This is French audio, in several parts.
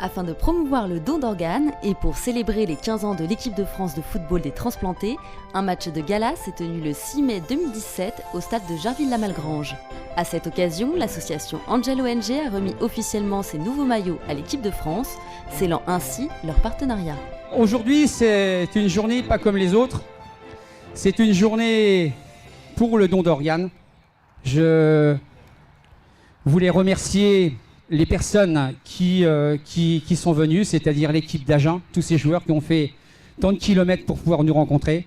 Afin de promouvoir le don d'organes et pour célébrer les 15 ans de l'équipe de France de football des transplantés, un match de gala s'est tenu le 6 mai 2017 au stade de Jarville-la-Malgrange. À cette occasion, l'association Angel ONG a remis officiellement ses nouveaux maillots à l'équipe de France, scellant ainsi leur partenariat. Aujourd'hui, c'est une journée pas comme les autres. C'est une journée pour le don d'organes. Je voulais remercier les personnes qui sont venues, c'est-à-dire l'équipe d'Agen, tous ces joueurs qui ont fait tant de kilomètres pour pouvoir nous rencontrer.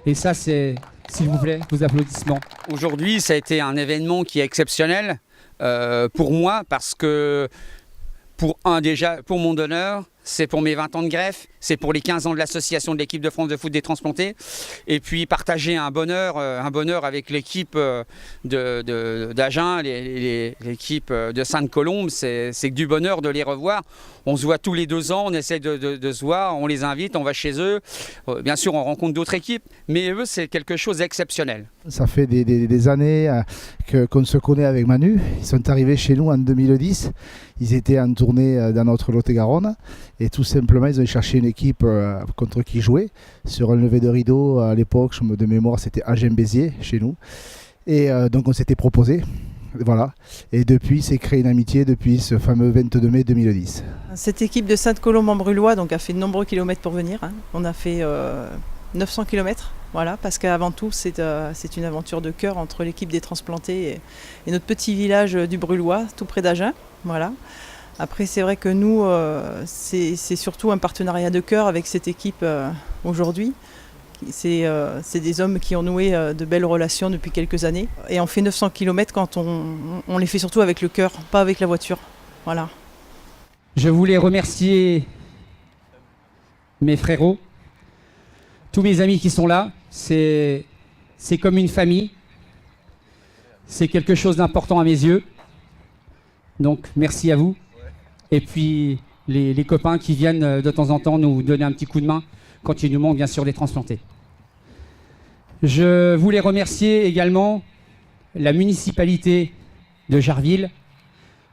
Et ça, c'est, s'il vous plaît, vos applaudissements. Aujourd'hui, ça a été un événement qui est exceptionnel pour moi, parce que déjà, pour mon donneur, c'est pour mes 20 ans de greffe, c'est pour les 15 ans de l'association de l'équipe de France de foot des transplantés. Et puis partager un bonheur avec l'équipe d'Agen, l'équipe de Sainte-Colombe, c'est du bonheur de les revoir. On se voit tous les 2 ans, on essaie de se voir, on les invite, on va chez eux. Bien sûr, on rencontre d'autres équipes, mais eux, c'est quelque chose d'exceptionnel. Ça fait des années qu'on se connaît avec Manu. Ils sont arrivés chez nous en 2010. Ils étaient en tournée dans notre Lot-et-Garonne. Et tout simplement, ils ont cherché une équipe contre qui jouer. Sur un lever de rideau, à l'époque, de mémoire, c'était Agen-Béziers chez nous. Et donc, on s'était proposé. Voilà. Et depuis, c'est créé une amitié depuis ce fameux 22 mai 2010. Cette équipe de Sainte-Colombe-en-Brulois a fait de nombreux kilomètres pour venir. On a fait 900 kilomètres. Voilà, parce qu'avant tout, c'est une aventure de cœur entre l'équipe des transplantés et notre petit village du Brulois, tout près d'Agen. Voilà. Après, c'est vrai que nous, c'est surtout un partenariat de cœur avec cette équipe aujourd'hui. C'est des hommes qui ont noué de belles relations depuis quelques années. Et on fait 900 km quand on les fait surtout avec le cœur, pas avec la voiture. Voilà. Je voulais remercier mes frérots, tous mes amis qui sont là. C'est comme une famille. C'est quelque chose d'important à mes yeux. Donc, merci à vous. Et puis, les copains qui viennent de temps en temps nous donner un petit coup de main quand il nous manque, bien sûr, des transplantés. Je voulais remercier également la municipalité de Jarville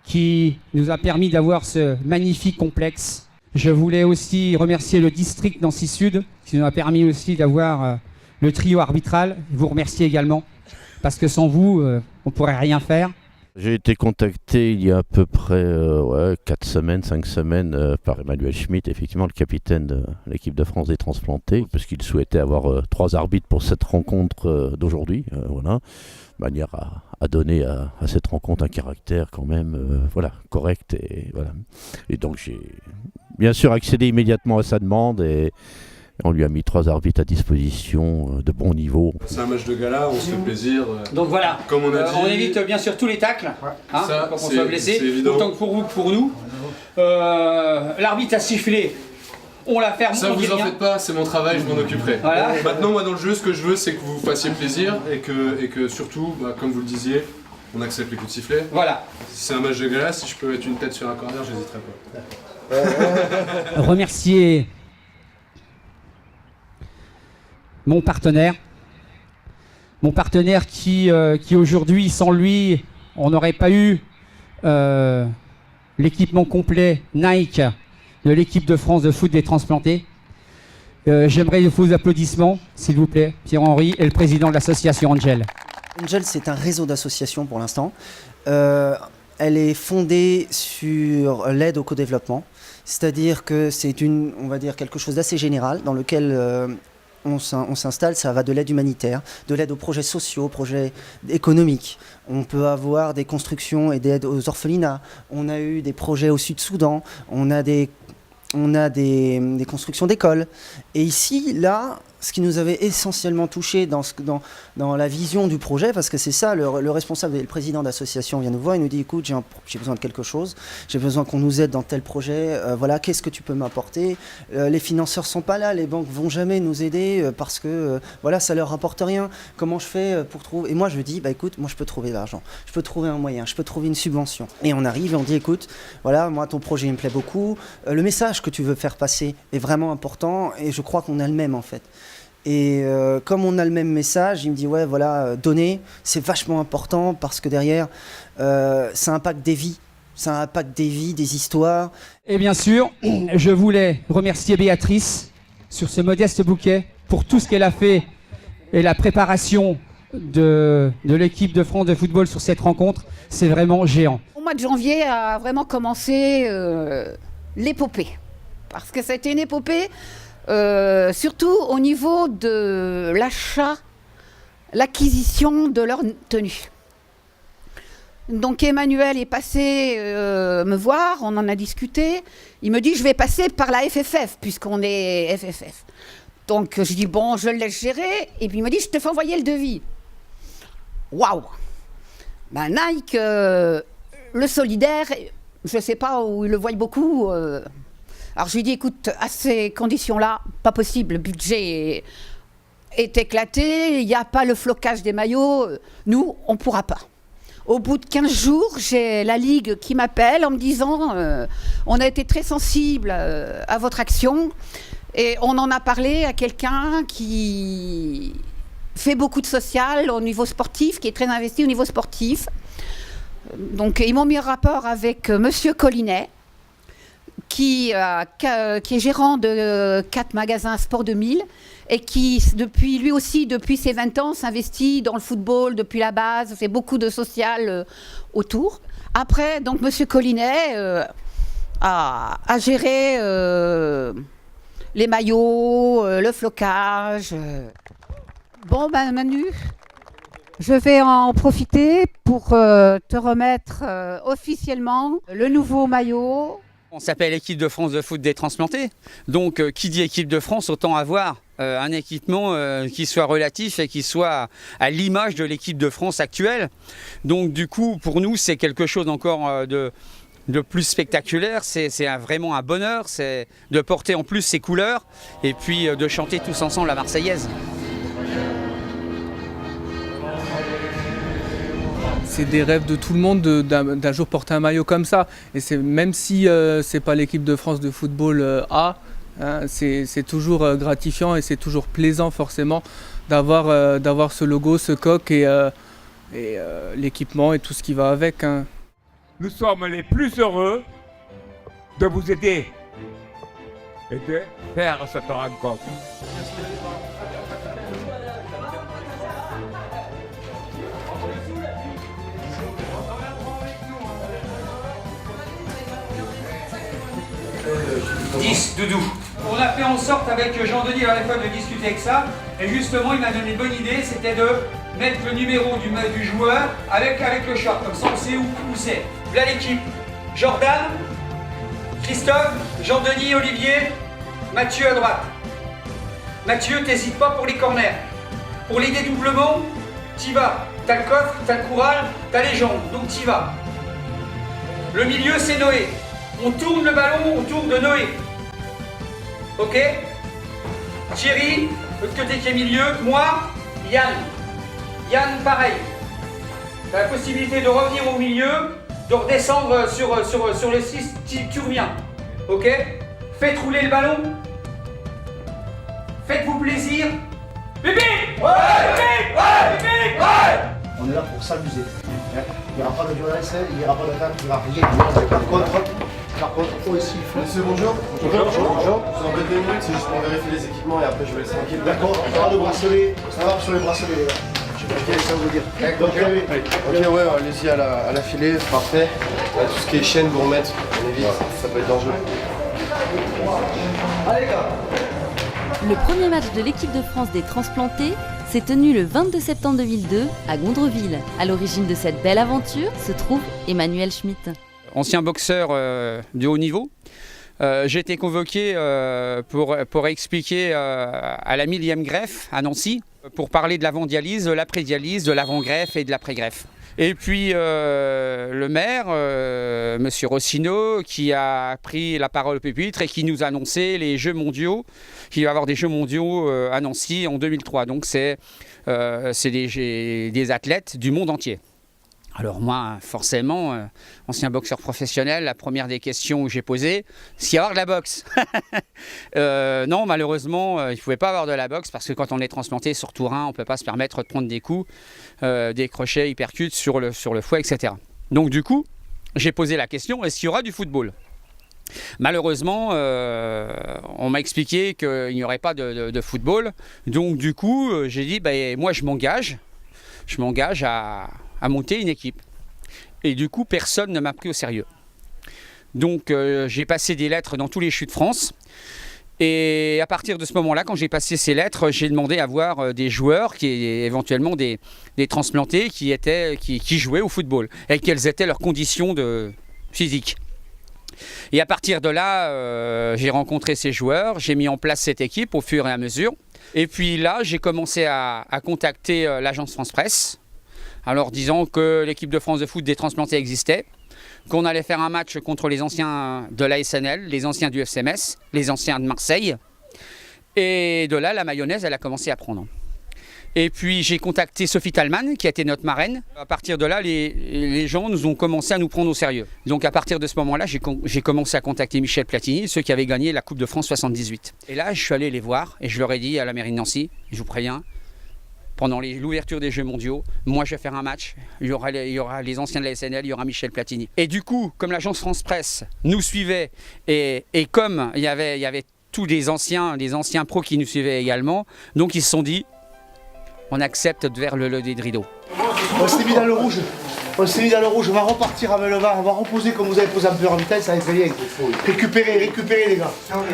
qui nous a permis d'avoir ce magnifique complexe. Je voulais aussi remercier le district Nancy Sud qui nous a permis aussi d'avoir le trio arbitral. Vous remercier également parce que sans vous, on ne pourrait rien faire. J'ai été contacté il y a à peu près 4 semaines, 5 semaines par Emmanuel Schmitt, effectivement le capitaine de l'équipe de France des transplantés, parce qu'il souhaitait avoir 3 arbitres pour cette rencontre d'aujourd'hui, voilà, de manière à donner à cette rencontre un caractère quand même correct. Et donc j'ai bien sûr accédé immédiatement à sa demande et on lui a mis 3 arbitres à disposition de bon niveau. C'est un match de gala, on se fait plaisir. Donc voilà, comme on a dit, on évite bien sûr tous les tacles, ça, quand on soit blessé, autant que pour vous que pour nous. L'arbitre a sifflé, on la ferme. Ça vous en faites pas, c'est mon travail, je m'en occuperai. Voilà. Maintenant, moi dans le jeu, ce que je veux, c'est que vous fassiez plaisir et que surtout, comme vous le disiez, on accepte les coups de sifflet. Voilà. Si c'est un match de gala, si je peux mettre une tête sur un corner, j'hésiterai pas. Remercier mon partenaire qui aujourd'hui, sans lui, on n'aurait pas eu l'équipement complet Nike de l'équipe de France de foot des transplantés. J'aimerais vos applaudissements, s'il vous plaît, Pierre-Henri, et le président de l'association Angel. Angel, c'est un réseau d'associations pour l'instant. Elle est fondée sur l'aide au co-développement, c'est-à-dire que c'est on va dire quelque chose d'assez général dans lequel on s'installe. Ça va de l'aide humanitaire, de l'aide aux projets sociaux, aux projets économiques. On peut avoir des constructions et des aides aux orphelinats. On a eu des projets au Sud-Soudan. On a des constructions d'écoles. Et ici, là, ce qui nous avait essentiellement touché dans la vision du projet, parce que c'est ça, le responsable et le président d'association vient nous voir, il nous dit, écoute, j'ai besoin de quelque chose, j'ai besoin qu'on nous aide dans tel projet, voilà, qu'est-ce que tu peux m'apporter? Les financeurs sont pas là, les banques vont jamais nous aider parce que voilà, ça leur rapporte rien. Comment je fais pour trouver? Et moi, je dis, bah écoute, moi je peux trouver de l'argent, je peux trouver un moyen, je peux trouver une subvention. Et on arrive et on dit, écoute, voilà, moi ton projet il me plaît beaucoup, le message que tu veux faire passer est vraiment important et je crois qu'on a le même en fait. Et comme on a le même message, il me dit ouais voilà, donner c'est vachement important parce que derrière ça impacte des vies Ça impacte des vies, des histoires. Et bien sûr, je voulais remercier Béatrice sur ce modeste bouquet pour tout ce qu'elle a fait et la préparation de l'équipe de France de football sur cette rencontre. C'est vraiment géant. Au mois de janvier a vraiment commencé l'épopée. Parce que ça a été une épopée, surtout au niveau de l'achat, l'acquisition de leur tenue. Donc Emmanuel est passé me voir, on en a discuté. Il me dit je vais passer par la FFF puisqu'on est FFF. Donc je dis bon, je le laisse gérer. Et puis il me dit je te fais envoyer le devis. Waouh. Ben Nike, le solidaire, je ne sais pas où il le voit beaucoup. Alors je lui dis écoute, à ces conditions-là, pas possible, le budget est éclaté, il n'y a pas le flocage des maillots, nous on ne pourra pas. Au bout de 15 jours, j'ai la Ligue qui m'appelle en me disant on a été très sensible à votre action et on en a parlé à quelqu'un qui fait beaucoup de social au niveau sportif, qui est très investi au niveau sportif. Donc ils m'ont mis en rapport avec Monsieur Collinet, qui est gérant de 4 magasins Sport 2000 et qui, depuis ses 20 ans, s'investit dans le football depuis la base, fait beaucoup de social autour. Après, donc, M. Collinet a géré les maillots, le flocage. Bon, ben Manu, je vais en profiter pour te remettre officiellement le nouveau maillot. On s'appelle l'équipe de France de foot des transplantés. Donc, qui dit équipe de France, autant avoir un équipement qui soit relatif et qui soit à l'image de l'équipe de France actuelle. Donc, du coup, pour nous, c'est quelque chose encore de plus spectaculaire. C'est vraiment un bonheur, c'est de porter en plus ces couleurs et puis de chanter tous ensemble la Marseillaise. C'est des rêves de tout le monde d'un jour porter un maillot comme ça. Et même si c'est pas l'équipe de France de football A, hein, c'est toujours gratifiant et c'est toujours plaisant forcément d'avoir ce logo, ce coq et l'équipement et tout ce qui va avec. Hein. Nous sommes les plus heureux de vous aider et de faire cette rencontre. Doudou. On a fait en sorte avec Jean-Denis à l'époque de discuter avec ça, et justement il m'a donné une bonne idée, c'était de mettre le numéro du joueur avec le short, comme ça on sait où c'est. Là l'équipe, Jordan, Christophe, Jean-Denis, Olivier, Mathieu à droite. Mathieu, t'hésites pas pour les corners. Pour les dédoublements, t'y vas. T'as le coffre, t'as le courage, t'as les jambes, donc t'y vas. Le milieu c'est Noé. On tourne le ballon autour de Noé. Ok? Thierry, l'autre côté qui est milieu, moi, Yann. Yann, pareil. Tu as la possibilité de revenir au milieu, de redescendre sur le 6, tu reviens. Ok? Faites rouler le ballon. Faites-vous plaisir. Bibi! Ouais! Bibi! Ouais! Bibi! Ouais! On est là pour s'amuser. Il n'y aura pas de violence, il n'y aura pas d'attaque, il n'y aura rien. Par contre, il faut aussi... Monsieur, bonjour. Bonjour. Vous embêtez 2 minutes, c'est juste pour vérifier les équipements et après je vais laisser tranquille. D'accord, on aura le bracelet, ça va sur les bracelets, les gars. Je sais pas ce que ça veut dire. Ok, ouais, allez-y à la filée, parfait. Là, tout ce qui est chaîne, vous remettre, on évite, ça peut être dangereux. Allez, gars. Le premier match de l'équipe de France des transplantés s'est tenu le 22 septembre 2002 à Gondreville. À l'origine de cette belle aventure se trouve Emmanuel Schmitt. Ancien boxeur de haut niveau. J'ai été convoqué pour expliquer à la 1000e greffe à Nancy, pour parler de l'avant-dialyse, de l'après-dialyse, de l'avant-greffe et de l'après-greffe. Et puis le maire, M. Rossino, qui a pris la parole au pupitre et qui nous a annoncé les Jeux mondiaux, qu'il va y avoir des Jeux mondiaux à Nancy en 2003. Donc c'est des athlètes du monde entier. Alors moi, forcément, ancien boxeur professionnel, la première des questions que j'ai posées, c'est qu'il y avoir de la boxe. Non, malheureusement, il ne pouvait pas avoir de la boxe parce que quand on est transplanté sur Tourin, on ne peut pas se permettre de prendre des coups, des crochets, hypercutes sur le foie, etc. Donc du coup, j'ai posé la question, est-ce qu'il y aura du football ? Malheureusement, on m'a expliqué qu'il n'y aurait pas de football. Donc du coup, j'ai dit, moi je m'engage à monter une équipe. Et du coup, personne ne m'a pris au sérieux. Donc j'ai passé des lettres dans tous les CHU de France. Et à partir de ce moment-là, quand j'ai passé ces lettres, j'ai demandé à voir des joueurs, éventuellement des transplantés qui jouaient au football. Et quelles étaient leurs conditions physiques. Et à partir de là, j'ai rencontré ces joueurs, j'ai mis en place cette équipe au fur et à mesure. Et puis là, j'ai commencé à contacter l'agence France Presse, en leur disant que l'équipe de France de foot des transplantés existait, qu'on allait faire un match contre les anciens de la SNL, les anciens du FC Metz, les anciens de Marseille. Et de là, la mayonnaise, elle a commencé à prendre. Et puis j'ai contacté Sophie Thalmann, qui a été notre marraine. À partir de là, les gens nous ont commencé à nous prendre au sérieux. Donc à partir de ce moment-là, j'ai commencé à contacter Michel Platini, ceux qui avaient gagné la Coupe de France 78. Et là, je suis allé les voir et je leur ai dit à la mairie de Nancy, je vous préviens, pendant l'ouverture des Jeux mondiaux, moi je vais faire un match, il y aura les anciens de la SNL, il y aura Michel Platini. Et du coup, comme l'agence France Presse nous suivait et comme il y avait tous les anciens pros qui nous suivaient également, donc ils se sont dit, on accepte de faire le lever de rideau. On s'est mis dans le rouge. On va repartir avec le vent, on va reposer comme vous avez posé un peu en vitesse, ça va être bien. Récupérer les gars.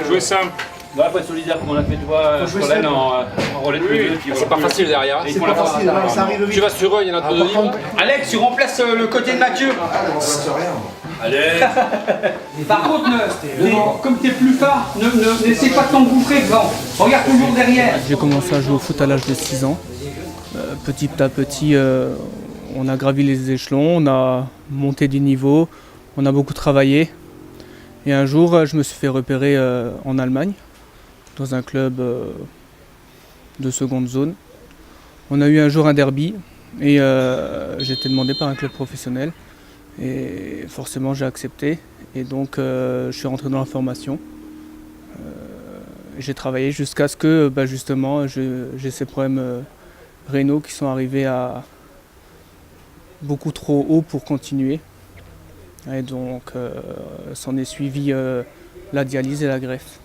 Jouer simple. Dans la pointe solidaire comme on l'a fait, tu vois, Solène en relais de deux. C'est pas facile derrière. C'est pas facile, ça arrive vite. Tu vas sur eux, il y en a trop de livres. Alex, tu remplaces le côté de Mathieu. Allez. Par contre, comme t'es plus fort, n'essaie pas de t'engouffrer devant. Regarde toujours derrière. J'ai commencé à jouer au foot à l'âge de 6 ans. Petit à petit, on a gravi les échelons, on a monté du niveau, on a beaucoup travaillé. Et un jour, je me suis fait repérer en Allemagne, dans un club de seconde zone. On a eu un jour un derby et j'ai été demandé par un club professionnel. Et forcément, j'ai accepté. Et donc, je suis rentré dans la formation. J'ai travaillé jusqu'à ce que, justement, j'ai ces problèmes rénaux qui sont arrivés à beaucoup trop haut pour continuer. Et donc, s'en est suivi la dialyse et la greffe.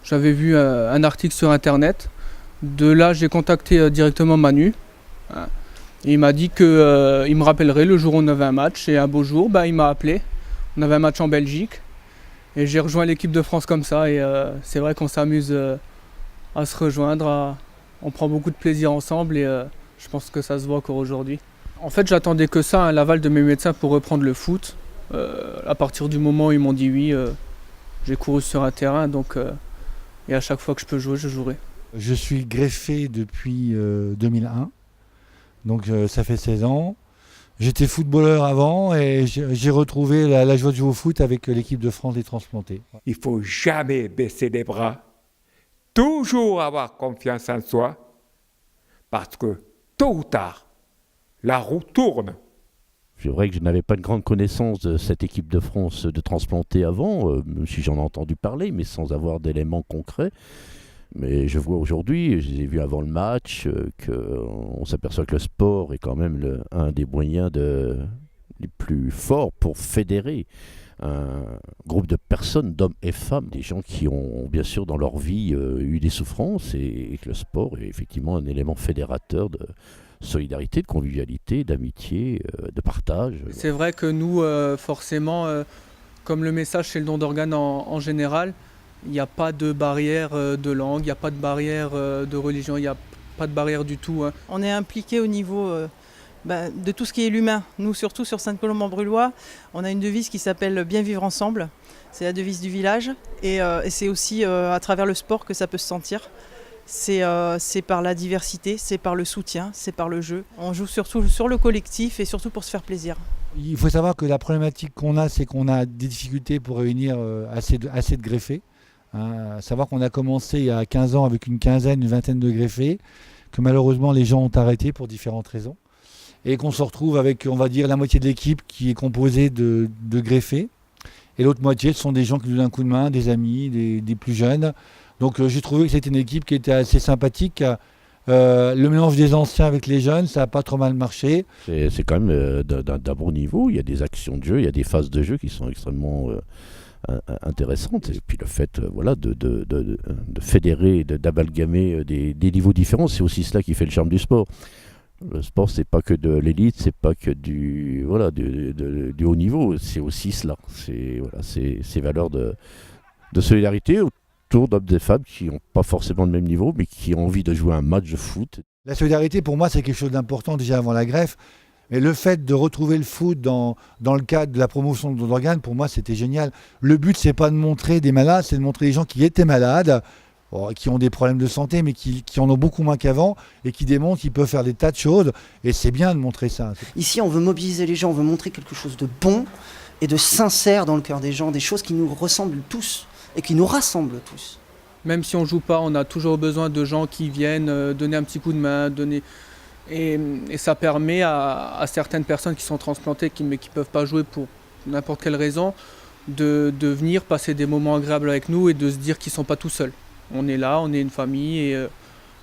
J'avais vu un article sur Internet. De là, j'ai contacté directement Manu. Et il m'a dit qu'il me rappellerait le jour où on avait un match. Et un beau jour, il m'a appelé. On avait un match en Belgique. Et j'ai rejoint l'équipe de France comme ça. Et c'est vrai qu'on s'amuse à se rejoindre. On prend beaucoup de plaisir ensemble. Et je pense que ça se voit encore aujourd'hui. En fait, j'attendais que ça, l'aval de mes médecins pour reprendre le foot. À partir du moment où ils m'ont dit oui, j'ai couru sur un terrain. Et à chaque fois que je peux jouer, je jouerai. Je suis greffé depuis 2001. Donc ça fait 16 ans. J'étais footballeur avant et j'ai retrouvé la joie de jouer au foot avec l'équipe de France des transplantés. Il ne faut jamais baisser les bras. Toujours avoir confiance en soi. Parce que tôt ou tard, la roue tourne. C'est vrai que je n'avais pas une grande connaissance de cette équipe de France de transplantés avant, même si j'en ai entendu parler, mais sans avoir d'éléments concrets. Mais je vois aujourd'hui, je les ai vus avant le match, qu'on s'aperçoit que le sport est quand même un des moyens les plus forts pour fédérer un groupe de personnes, d'hommes et femmes, des gens qui ont bien sûr dans leur vie eu des souffrances, et que le sport est effectivement un élément fédérateur de solidarité, de convivialité, d'amitié, de partage. C'est vrai que nous, forcément, comme le message c'est le don d'organes en général, il n'y a pas de barrière de langue, il n'y a pas de barrière de religion, il n'y a pas de barrière du tout. On est impliqué au niveau de tout ce qui est l'humain. Nous, surtout sur Sainte-Colombe-en-Brulois, on a une devise qui s'appelle « Bien vivre ensemble ». C'est la devise du village et c'est aussi à travers le sport que ça peut se sentir. C'est par la diversité, c'est par le soutien, c'est par le jeu. On joue surtout sur le collectif et surtout pour se faire plaisir. Il faut savoir que la problématique qu'on a, c'est qu'on a des difficultés pour réunir assez de greffés. À savoir qu'on a commencé il y a 15 ans avec une vingtaine de greffés, que malheureusement les gens ont arrêté pour différentes raisons, et qu'on se retrouve avec, on va dire, la moitié de l'équipe qui est composée de greffés, et l'autre moitié ce sont des gens qui nous donnent un coup de main, des amis, des plus jeunes. Donc j'ai trouvé que c'était une équipe qui était assez sympathique, Le mélange des anciens avec les jeunes, ça n'a pas trop mal marché. C'est quand même d'un bon niveau. Il y a des actions de jeu, il y a des phases de jeu qui sont extrêmement intéressantes. Et puis le fait de fédérer, d'amalgamer des niveaux différents, c'est aussi cela qui fait le charme du sport. Le sport, c'est pas que de l'élite, c'est pas que du haut niveau, c'est aussi cela. C'est ces valeurs de solidarité autour d'hommes et femmes qui n'ont pas forcément le même niveau, mais qui ont envie de jouer un match de foot. La solidarité, pour moi, c'est quelque chose d'important déjà avant la greffe. Mais le fait de retrouver le foot dans le cadre de la promotion de don d'organes, pour moi, c'était génial. Le but, c'est pas de montrer des malades, c'est de montrer des gens qui étaient malades, qui ont des problèmes de santé, mais qui en ont beaucoup moins qu'avant, et qui démontrent qu'ils peuvent faire des tas de choses. Et c'est bien de montrer ça. Ici, on veut mobiliser les gens, on veut montrer quelque chose de bon et de sincère dans le cœur des gens, des choses qui nous ressemblent tous et qui nous rassemblent tous. Même si on ne joue pas, on a toujours besoin de gens qui viennent donner un petit coup de main, et ça permet à certaines personnes qui sont transplantées mais qui ne peuvent pas jouer pour n'importe quelle raison, de venir passer des moments agréables avec nous et de se dire qu'ils ne sont pas tout seuls. On est là, on est une famille et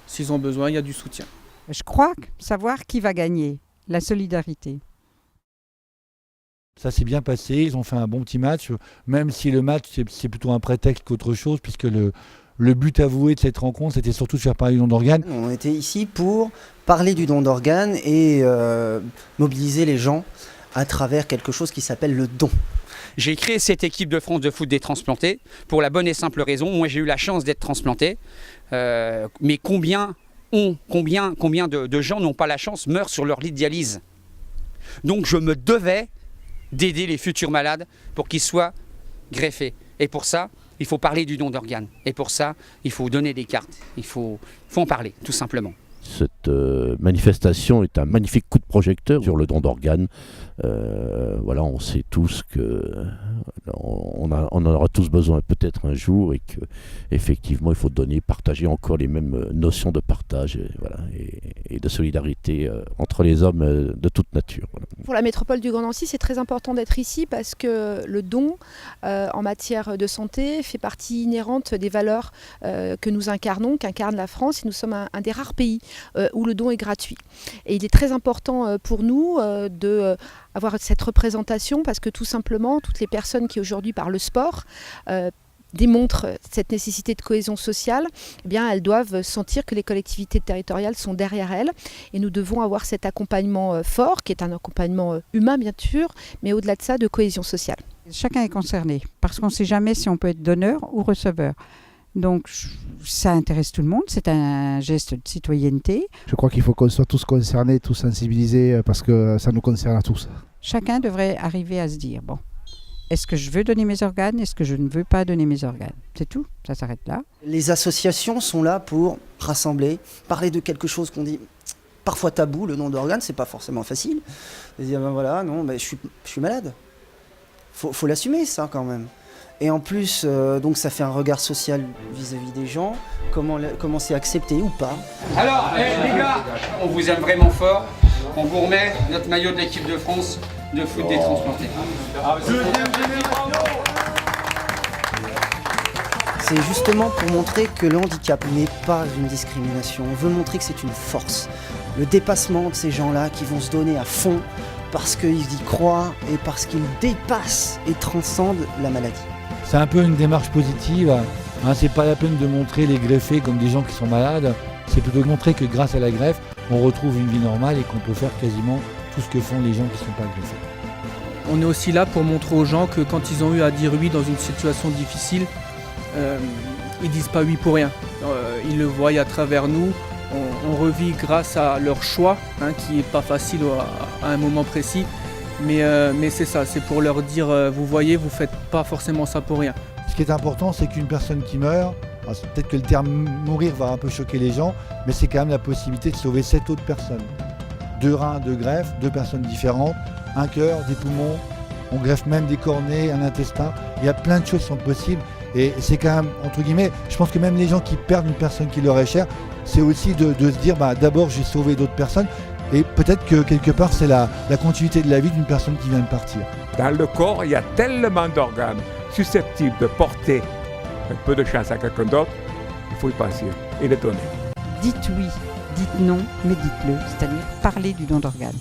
s'ils ont besoin, il y a du soutien. Je crois savoir qui va gagner, la solidarité. Ça s'est bien passé, ils ont fait un bon petit match, même si le match c'est plutôt un prétexte qu'autre chose, puisque le but avoué de cette rencontre, c'était surtout de faire parler du don d'organes. On était ici pour parler du don d'organes et mobiliser les gens à travers quelque chose qui s'appelle le don. J'ai créé cette équipe de France de foot des transplantés pour la bonne et simple raison. Moi, j'ai eu la chance d'être transplanté, mais combien de gens n'ont pas la chance, meurent sur leur lit de dialyse. Donc, je me devais d'aider les futurs malades pour qu'ils soient greffés. Et pour ça, il faut parler du don d'organes. Et pour ça, il faut donner des cartes. Il faut en parler, tout simplement. Cette manifestation est un magnifique coup de projecteur sur le don d'organes. Voilà, on sait tous qu'on en aura tous besoin peut-être un jour et qu'effectivement il faut donner, partager encore les mêmes notions de partage et de solidarité entre les hommes de toute nature. Voilà. Pour la métropole du Grand Nancy, c'est très important d'être ici parce que le don en matière de santé fait partie inhérente des valeurs que nous incarnons, qu'incarne la France, et nous sommes un des rares pays où le don est gratuit. Et il est très important pour nous d'avoir cette représentation parce que tout simplement, toutes les personnes qui aujourd'hui par le sport démontrent cette nécessité de cohésion sociale, eh bien, elles doivent sentir que les collectivités territoriales sont derrière elles et nous devons avoir cet accompagnement fort, qui est un accompagnement humain bien sûr, mais au-delà de ça, de cohésion sociale. Chacun est concerné parce qu'on ne sait jamais si on peut être donneur ou receveur. Donc ça intéresse tout le monde, c'est un geste de citoyenneté. Je crois qu'il faut qu'on soit tous concernés, tous sensibilisés, parce que ça nous concerne à tous. Chacun devrait arriver à se dire, bon, est-ce que je veux donner mes organes, est-ce que je ne veux pas donner mes organes? C'est tout, ça s'arrête là. Les associations sont là pour rassembler, parler de quelque chose qu'on dit parfois tabou, le don d'organes, c'est pas forcément facile. De dire, ben voilà, non, ben je suis malade. Faut l'assumer ça quand même. Et en plus, donc ça fait un regard social vis-à-vis des gens, comment c'est accepté ou pas. Alors, les gars, on vous aime vraiment fort. On vous remet notre maillot de l'équipe de France de foot des transplantés. C'est justement pour montrer que le handicap n'est pas une discrimination. On veut montrer que c'est une force. Le dépassement de ces gens-là qui vont se donner à fond parce qu'ils y croient et parce qu'ils dépassent et transcendent la maladie. C'est un peu une démarche positive. C'est pas la peine de montrer les greffés comme des gens qui sont malades. C'est plutôt de montrer que grâce à la greffe, on retrouve une vie normale et qu'on peut faire quasiment tout ce que font les gens qui ne sont pas greffés. On est aussi là pour montrer aux gens que quand ils ont eu à dire oui dans une situation difficile, ils disent pas oui pour rien. Ils le voient à travers nous. On revit grâce à leur choix, qui n'est pas facile à un moment précis. Mais c'est ça, c'est pour leur dire, vous voyez, vous ne faites pas forcément ça pour rien. Ce qui est important, c'est qu'une personne qui meurt, peut-être que le terme mourir va un peu choquer les gens, mais c'est quand même la possibilité de sauver 7 autres personnes. 2 reins, 2 greffes, 2 personnes différentes, un cœur, des poumons, on greffe même des cornets, un intestin. Il y a plein de choses qui sont possibles et c'est quand même, entre guillemets, je pense que même les gens qui perdent une personne qui leur est chère, c'est aussi de se dire, d'abord j'ai sauvé d'autres personnes. Et peut-être que quelque part, c'est la continuité de la vie d'une personne qui vient de partir. Dans le corps, il y a tellement d'organes susceptibles de porter un peu de chance à quelqu'un d'autre, il faut y passer et les donner. Dites oui, dites non, mais dites-le, c'est-à-dire parler du don d'organes.